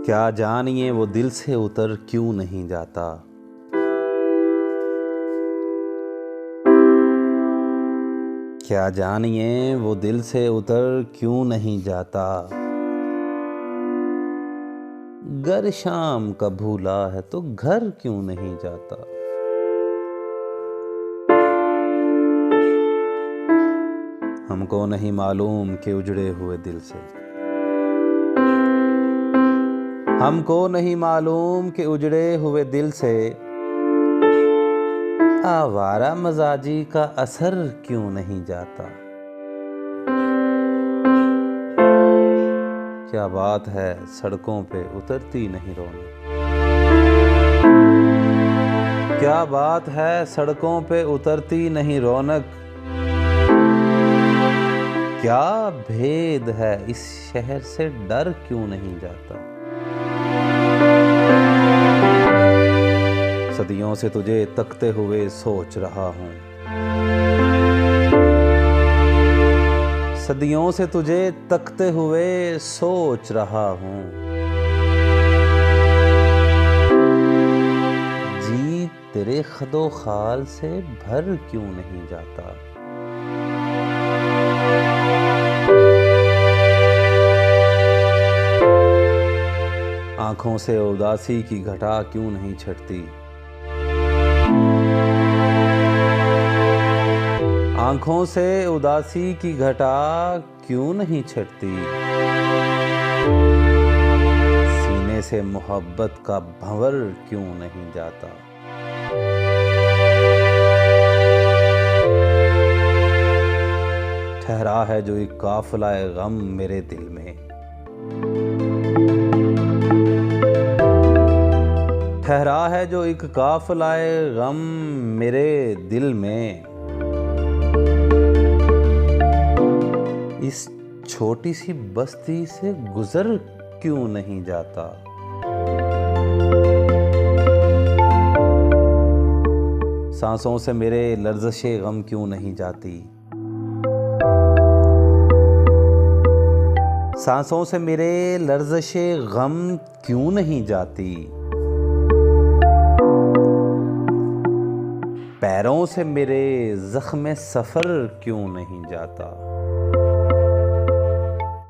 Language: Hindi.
क्या जानिए वो दिल से उतर क्यों नहीं जाता। क्या जानिए वो दिल से उतर क्यों नहीं जाता। गर शाम का भूला है तो घर क्यों नहीं जाता। हमको नहीं मालूम कि उजड़े हुए दिल से, हमको नहीं मालूम कि उजड़े हुए दिल से आवारा मजाजी का असर क्यों नहीं जाता। क्या बात है सड़कों पे उतरती नहीं रौनक। क्या बात है सड़कों पे उतरती नहीं रौनक। क्या भेद है इस शहर से डर क्यों नहीं जाता। सदियों से तुझे तकते हुए सोच रहा हूँ, सदियों से तुझे तकते हुए सोच रहा हूँ। जी तेरे खदो खाल से भर क्यों नहीं जाता। आंखों से उदासी की घटा क्यों नहीं छटती। आंखों से उदासी की घटा क्यों नहीं छटती। सीने से मोहब्बत का भंवर क्यों नहीं जाता। ठहरा है जो एक काफिला गम मेरे दिल में, ठहरा है जो एक काफिला गम मेरे दिल में। इस छोटी सी बस्ती से गुजर क्यों नहीं जाता। सांसों से मेरे लर्ज़शे गम क्यों नहीं जाती। सांसों से मेरे लर्ज़शे गम क्यों नहीं जाती। पैरों से मेरे ज़ख्म सफ़र क्यों नहीं जाता।